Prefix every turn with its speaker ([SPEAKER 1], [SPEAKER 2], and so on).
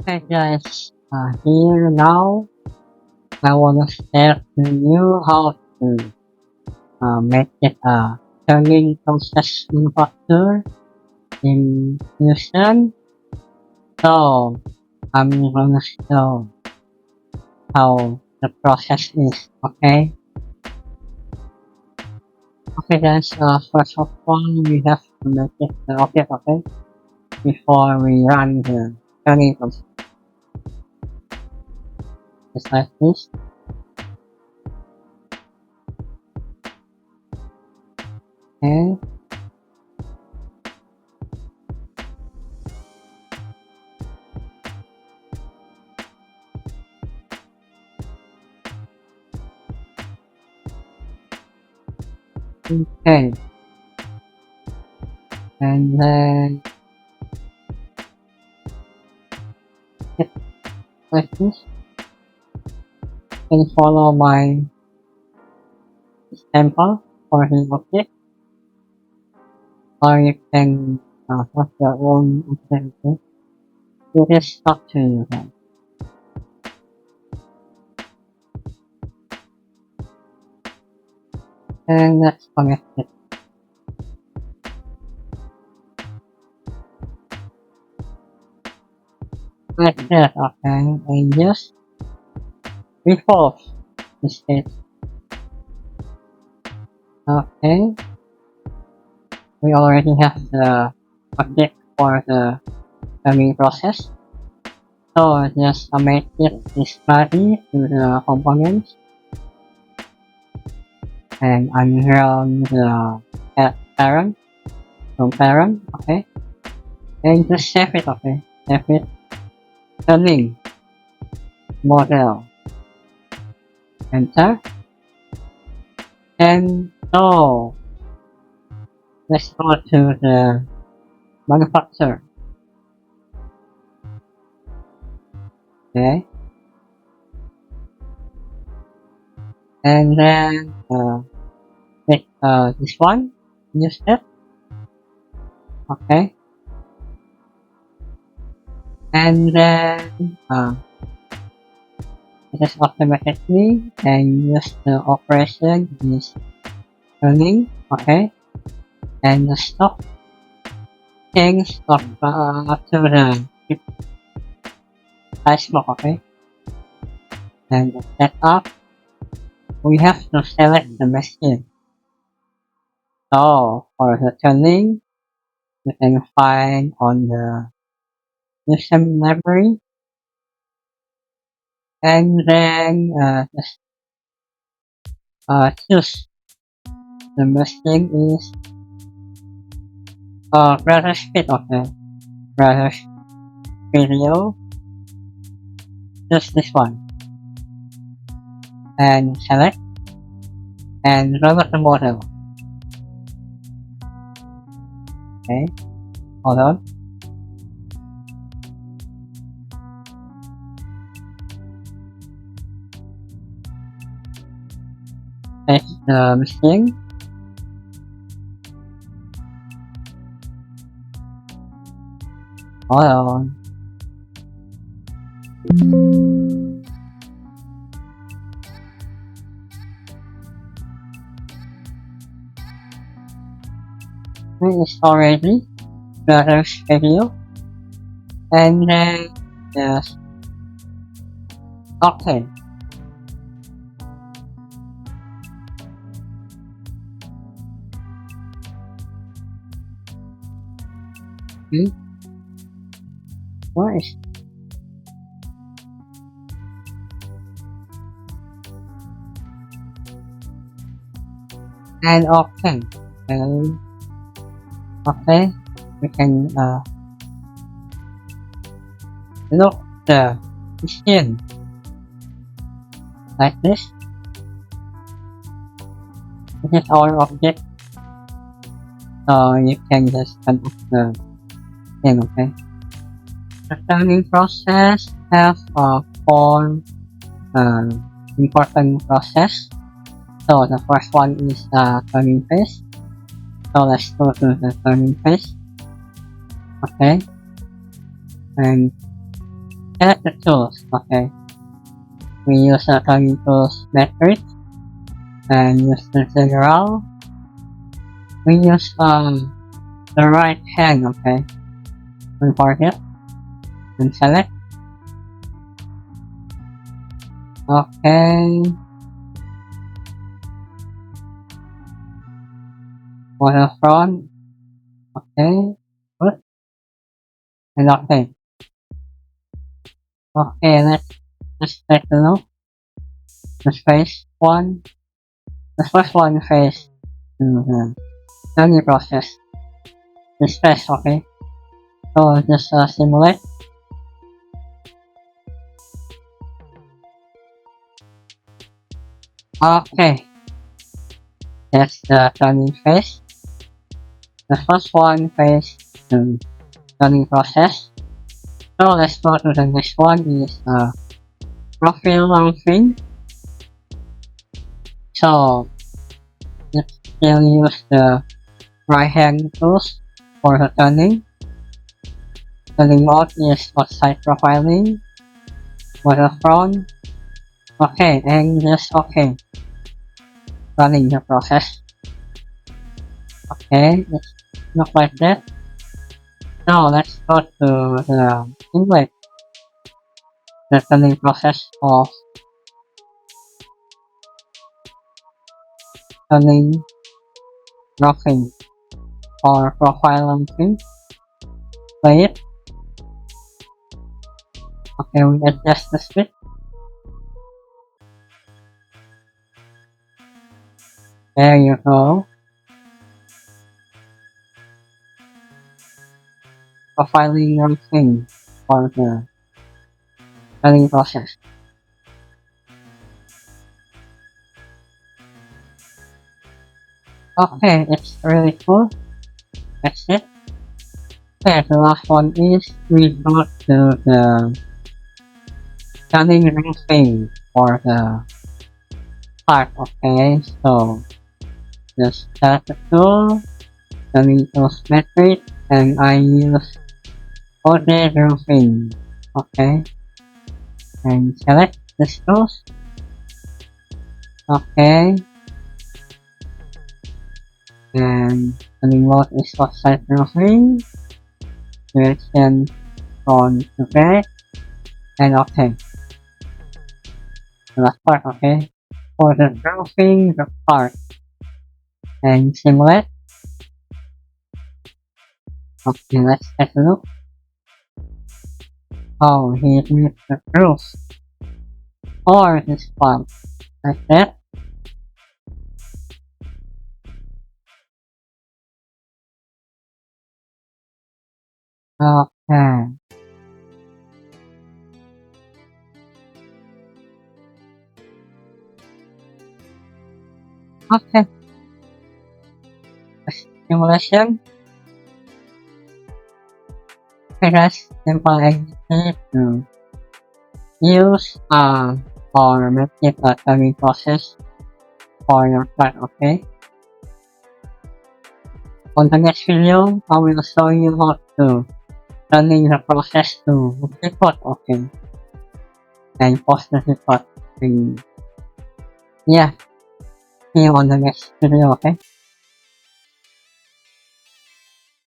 [SPEAKER 1] Okay guys, here now I wanna share to you how to make it a turning process inverter in Fusion. So I'm gonna show how the process is, okay? Okay guys, first of all we have to make it the object, okay? Before we run the turning process. Just like this. Okay. Okay. And then like this. You can follow my example for the object, or you can have your own object. It is up to you guys. And let's connect it like that, okay? And just revolve the state. Okay. We already have the object for the turning process. So just make it display to the components and unround the parent from parent, okay? And just save it, okay? Save it. Turning model. Enter. And so let's go to the manufacturer. Okay. And then pick this one, new step. Okay. And then it is automatically and use the operation is turning, okay. And the stop change of to the size block, okay. And the setup, we have to select the machine. So for the turning, you can find on the system library, and then just choose the machine is brother speed, okay. Brother video, just this one, and select and run the model. Okay, hold on. Take the machine. Hold on. It's already brother video, and then just okay. What is and okay, and okay, we can look the machine like this. This is our object, so you can just turn off the thing, okay. The turning process has four important process. So the first one is turning phase. So let's go to the turning phase. Okay. And Select the tools, okay. We use a conical metric and use the general. We use the right hand, okay. Import it and select. Okay. For the front, okay. Good. And okay. Okay, let's take a look. The phase one. The first one phase to the learning process. This phase, okay. So just simulate. Okay. That's the turning phase. The first one phase to learning process. So let's go to the next one is profile launching. So let's still use the right hand tools for the turning. Turning mode is outside profiling. For the front. Okay, and just okay. Running the process. Okay, let's look like that. Now let's go to the inlet. The turning process of turning roughing or profile launching. Play it. Okay, we adjust the speed. There you go. Profiling launching for the turning process. Okay, it's really cool. That's it. Okay, the last one is we go to the turning roughing for the part. Okay, so just select the tool, turning tools metric, and I use order roughing. Okay, and select the tools. Okay, and turning mode is outside roughing. Direction on to back, and okay. The last part, okay. For the roughing the part and simulate. Okay, let's take a look. Oh, he made the roof for this part, like that. Okay. Okay. Simulation. Okay, guys. Simple execute to use or make it a turning process for your part, okay? On the next video, I will show you how to turning the process to report, okay? And post the report. And yeah, see you on the next video, okay?